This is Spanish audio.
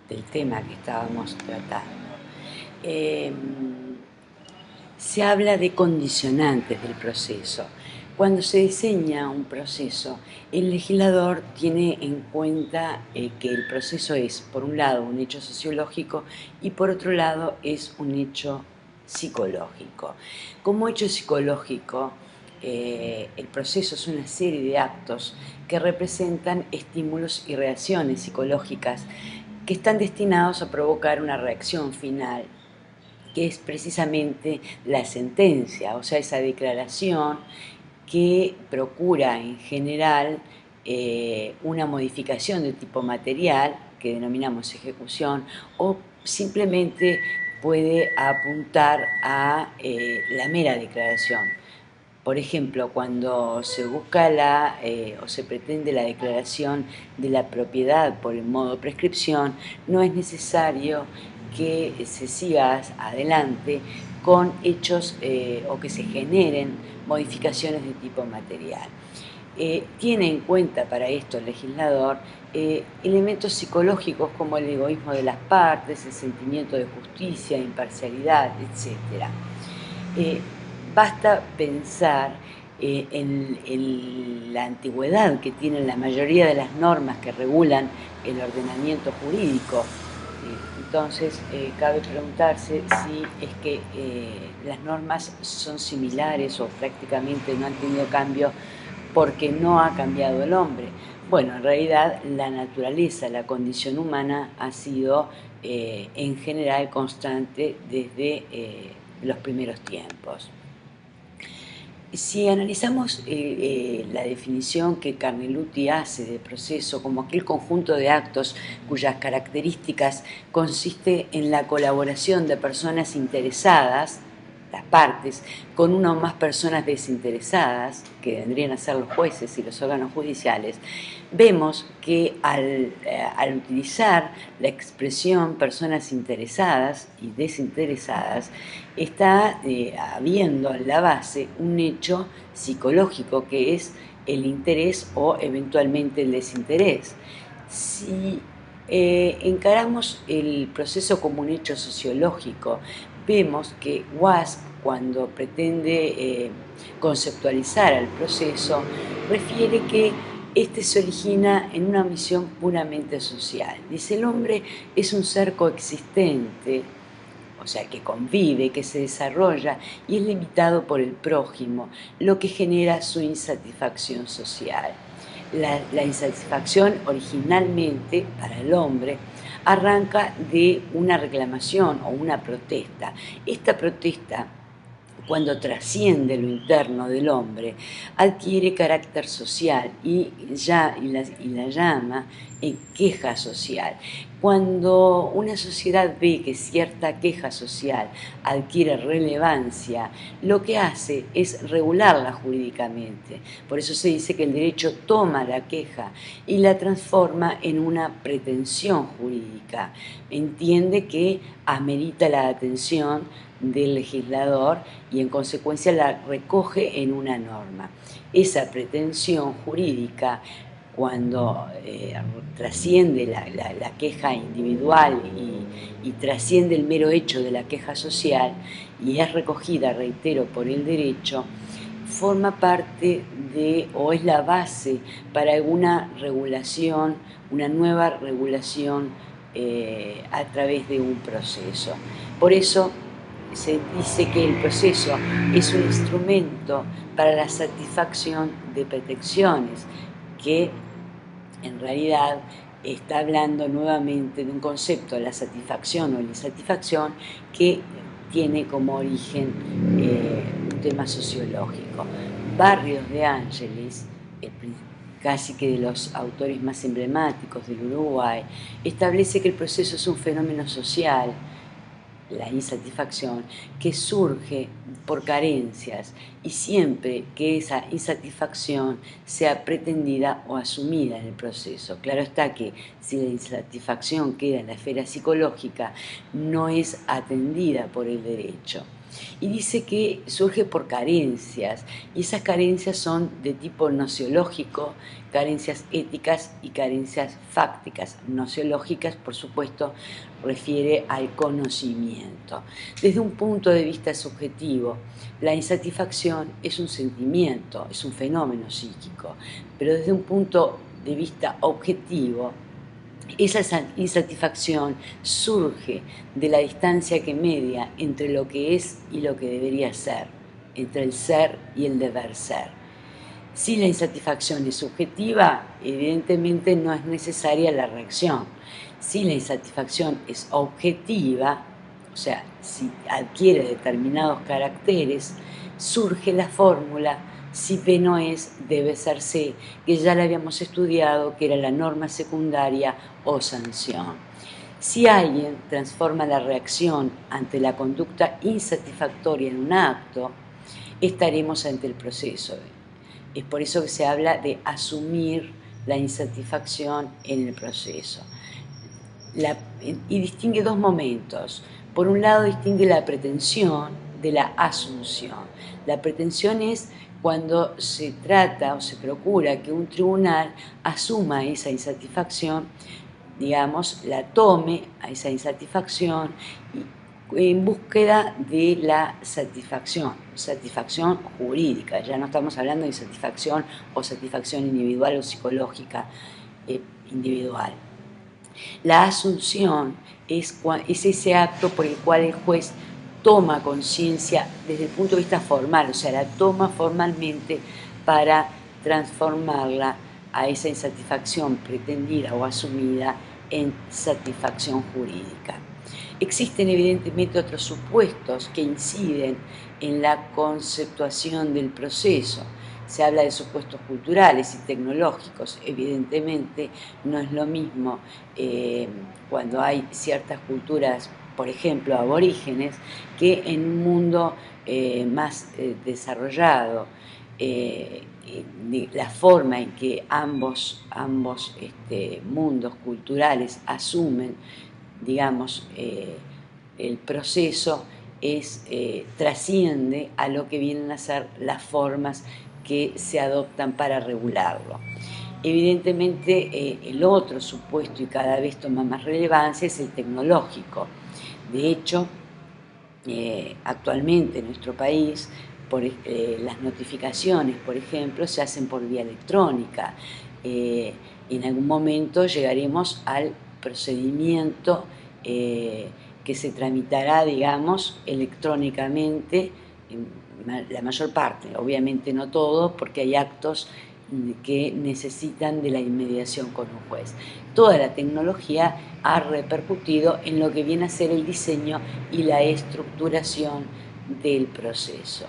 del tema que estábamos tratando. Se habla de condicionantes del proceso. Cuando se diseña un proceso, el legislador tiene en cuenta que el proceso es, por un lado, un hecho sociológico y por otro lado es un hecho psicológico. Como hecho psicológico, el proceso es una serie de actos que representan estímulos y reacciones psicológicas que están destinados a provocar una reacción final, que es precisamente la sentencia, o sea, esa declaración que procura en general una modificación de tipo material, que denominamos ejecución, o simplemente puede apuntar a la mera declaración. Por ejemplo, cuando se busca o se pretende la declaración de la propiedad por el modo prescripción, no es necesario que se siga adelante con hechos o que se generen modificaciones de tipo material. Tiene en cuenta para esto el legislador elementos psicológicos como el egoísmo de las partes, el sentimiento de justicia, imparcialidad, etc. Basta pensar en la antigüedad que tienen la mayoría de las normas que regulan el ordenamiento jurídico. Entonces, cabe preguntarse si es que las normas son similares o prácticamente no han tenido cambio porque no ha cambiado el hombre. Bueno, en realidad la naturaleza, la condición humana ha sido en general constante desde los primeros tiempos. Si analizamos la definición que Carneluti hace de proceso como aquel conjunto de actos cuyas características consiste en la colaboración de personas interesadas, las partes, con una o más personas desinteresadas, que vendrían a ser los jueces y los órganos judiciales, vemos que al utilizar la expresión personas interesadas y desinteresadas, está habiendo en la base un hecho psicológico que es el interés o eventualmente el desinterés. Si encaramos el proceso como un hecho sociológico, vemos que Wasp, cuando pretende conceptualizar el proceso, refiere que este se origina en una misión puramente social. Dice, el hombre es un ser coexistente, o sea, que convive, que se desarrolla y es limitado por el prójimo, lo que genera su insatisfacción social. La insatisfacción originalmente para el hombre arranca de una reclamación o una protesta. Esta protesta, cuando trasciende lo interno del hombre, adquiere carácter social y la llama en queja social. Cuando una sociedad ve que cierta queja social adquiere relevancia, lo que hace es regularla jurídicamente. Por eso se dice que el derecho toma la queja y la transforma en una pretensión jurídica. Entiende que amerita la atención del legislador y en consecuencia la recoge en una norma. Esa pretensión jurídica, cuando trasciende la queja individual y trasciende el mero hecho de la queja social y es recogida, reitero, por el derecho, forma parte de o es la base para alguna regulación, una nueva regulación a través de un proceso. Por eso se dice que el proceso es un instrumento para la satisfacción de pretensiones, que en realidad está hablando nuevamente de un concepto, la satisfacción o la insatisfacción, que tiene como origen un tema sociológico. Barrios de Ángeles, casi que de los autores más emblemáticos del Uruguay, establece que el proceso es un fenómeno social, la insatisfacción, que surge por carencias y siempre que esa insatisfacción sea pretendida o asumida en el proceso. Claro está que si la insatisfacción queda en la esfera psicológica, no es atendida por el derecho. Y dice que surge por carencias, y esas carencias son de tipo nociológico, carencias éticas y carencias fácticas. Nociológicas, por supuesto, refiere al conocimiento. Desde un punto de vista subjetivo, la insatisfacción es un sentimiento, es un fenómeno psíquico, pero desde un punto de vista objetivo, esa insatisfacción surge de la distancia que media entre lo que es y lo que debería ser, entre el ser y el deber ser. Si la insatisfacción es subjetiva, evidentemente no es necesaria la reacción. Si la insatisfacción es objetiva, o sea, si adquiere determinados caracteres, surge la fórmula si P no es, debe ser C, que ya la habíamos estudiado, que era la norma secundaria o sanción. Si alguien transforma la reacción ante la conducta insatisfactoria en un acto, estaremos ante el proceso. Es por eso que se habla de asumir la insatisfacción en el proceso. Y distingue dos momentos. Por un lado, distingue la pretensión de la asunción. La pretensión es cuando se trata o se procura que un tribunal asuma esa insatisfacción, digamos, la tome a esa insatisfacción en búsqueda de la satisfacción jurídica. Ya no estamos hablando de insatisfacción o satisfacción individual o psicológica individual. La asunción es ese acto por el cual el juez toma conciencia desde el punto de vista formal, o sea, la toma formalmente para transformarla a esa insatisfacción pretendida o asumida en satisfacción jurídica. Existen evidentemente otros supuestos que inciden en la conceptuación del proceso. Se habla de supuestos culturales y tecnológicos. Evidentemente no es lo mismo cuando hay ciertas culturas, por ejemplo, aborígenes, que en un mundo más desarrollado. La forma en que ambos mundos culturales asumen, digamos, el proceso trasciende a lo que vienen a ser las formas que se adoptan para regularlo. Evidentemente, el otro supuesto, y cada vez toma más relevancia, es el tecnológico. De hecho, actualmente en nuestro país, las notificaciones, por ejemplo, se hacen por vía electrónica. En algún momento llegaremos al procedimiento que se tramitará, digamos, electrónicamente, la mayor parte, obviamente no todo, porque hay actos que necesitan de la inmediación con un juez. Toda la tecnología ha repercutido en lo que viene a ser el diseño y la estructuración del proceso.